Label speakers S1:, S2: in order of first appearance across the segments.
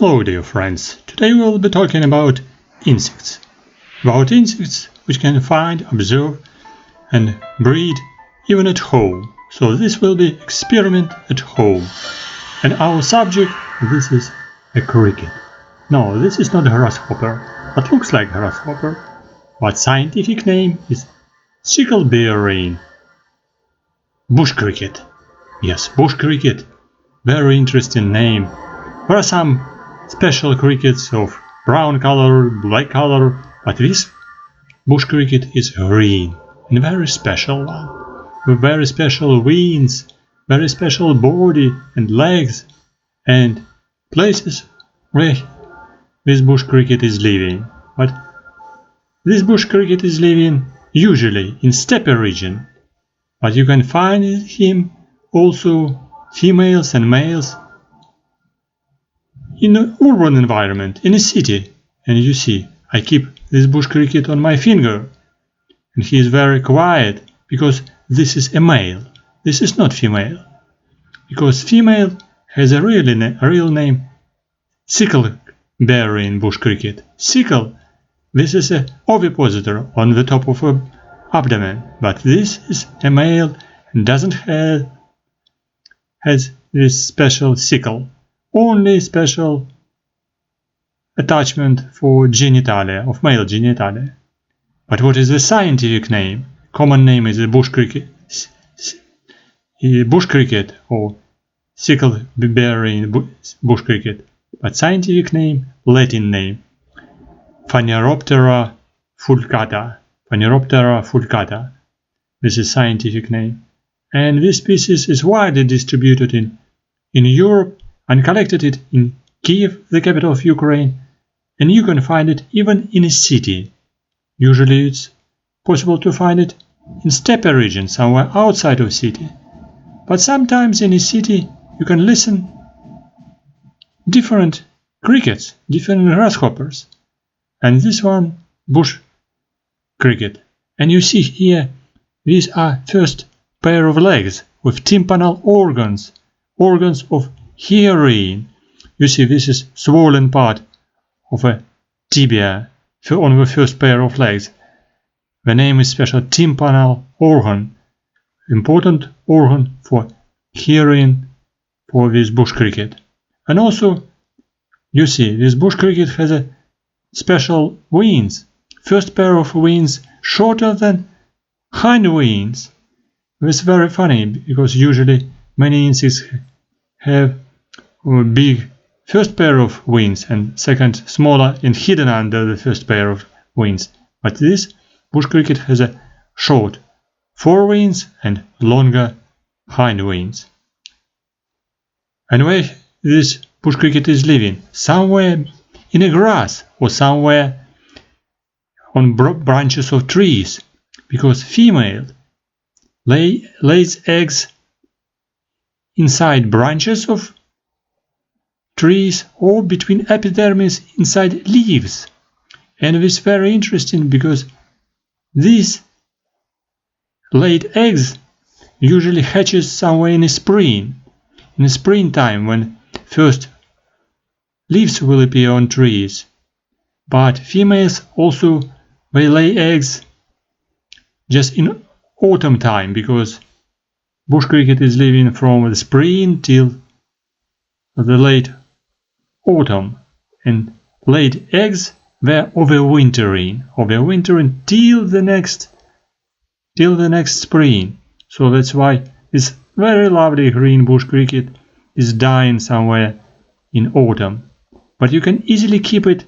S1: Hello dear friends, today we will be talking about insects. Which can find, observe and breed even at home. So this will be experiment at home. And our subject, this is a cricket. No, this is not a grasshopper, but looks like grasshopper. But scientific name is sickle-bearing. Bush cricket. Yes, bush cricket. Very interesting name. There are some special crickets of brown color, black color, but this bush cricket is green, and a very special one, with very special wings, very special body and legs, and places where this bush cricket is living. But this bush cricket is living usually in steppe region, but you can find him also females and males in an urban environment, in a city. And you see, I keep this bush cricket on my finger, and he is very quiet, because this is a male, this is not female, because female has a real name, sickle-bearing bush cricket. Sickle, this is a ovipositor on the top of her abdomen, but this is a male and doesn't has this special sickle. Only special attachment for genitalia, of male genitalia. But what is the scientific name? Common name is a bush cricket or sickle-bearing bush cricket. But scientific name, Latin name, Phaneroptera falcata. Phaneroptera falcata. This is scientific name. And this species is widely distributed in Europe, and collected it in Kyiv, the capital of Ukraine, and you can find it even in a city. Usually it's possible to find it in steppe region, somewhere outside of city. But sometimes in a city you can listen different crickets, different grasshoppers. And this one, bush cricket. And you see here, these are first pair of legs with tympanal organs of hearing. You see, this is swollen part of a tibia on the first pair of legs. The name is special tympanal organ, important organ for hearing for this bush cricket. And also, you see, this bush cricket has a special wings. First pair of wings shorter than hind wings. It's very funny, because usually many insects have a big first pair of wings and second smaller and hidden under the first pair of wings. But this bush cricket has a short forewings and longer hind wings. And where this bush cricket is living? Somewhere in a grass or somewhere on branches of trees, because female lays eggs inside branches of trees or between epidermis inside leaves. And it is very interesting, because these laid eggs usually hatches somewhere in the springtime, when first leaves will appear on trees. But females also, they lay eggs just in autumn time, because bush cricket is living from the spring till the late autumn, and laid eggs were overwintering till the next spring. So that's why this very lovely green bush cricket is dying somewhere in autumn. But you can easily keep it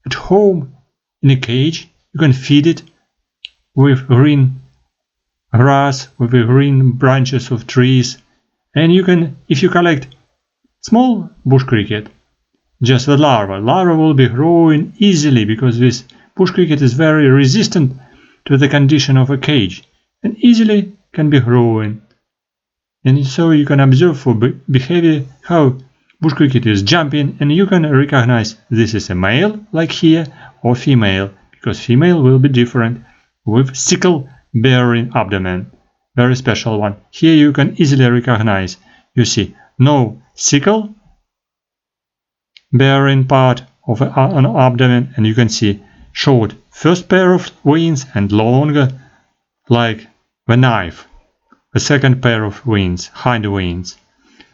S1: at home in a cage. You can feed it with green grass, with the green branches of trees, and you can, if you collect small bush cricket, just the larva will be growing easily, because this bush cricket is very resistant to the condition of a cage and easily can be growing. And so you can observe for behavior how bush cricket is jumping, and you can recognize this is a male, like here, or female, because female will be different, with sickle-bearing abdomen, very special one. Here you can easily recognize, you see, no sickle bearing part of an abdomen, and you can see short first pair of wings and longer, like the knife, the second pair of wings, hind wings.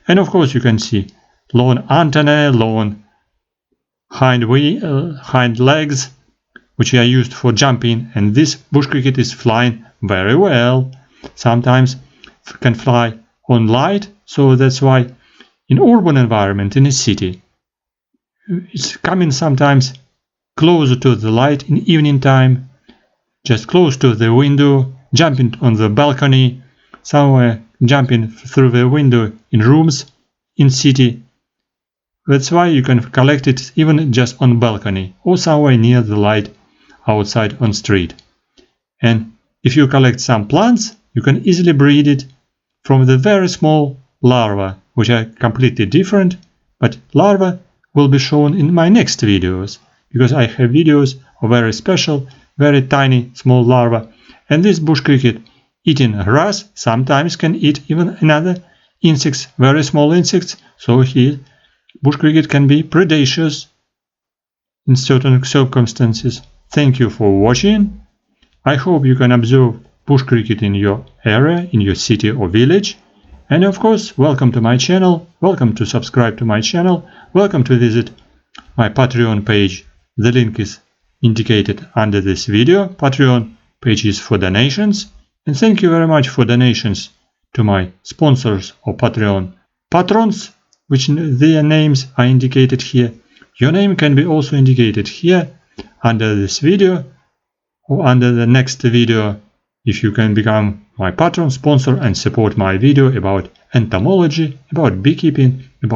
S1: And of course you can see long antennae, long hind legs, which are used for jumping, and this bush cricket is flying very well. Sometimes can fly on light, so that's why in urban environment, in a city, it's coming sometimes closer to the light in evening time, just close to the window, jumping on the balcony, somewhere jumping through the window in rooms in city. That's why you can collect it even just on balcony or somewhere near the light outside on street. And if you collect some plants, you can easily breed it from the very small larvae, which are completely different, but larvae will be shown in my next videos, because I have videos of very special, very tiny small larvae, and this bush cricket eating grass sometimes can eat even another insects, very small insects, so bush cricket can be predaceous in certain circumstances. Thank you for watching. I hope you can observe bush cricket in your area, in your city or village. And of course, welcome to my channel, welcome to subscribe to my channel, welcome to visit my Patreon page. The link is indicated under this video. Patreon page is for donations. And thank you very much for donations to my sponsors or Patreon patrons, which their names are indicated here. Your name can be also indicated here under this video or under the next video if you can become my patron sponsor and support my video about entomology, about beekeeping, about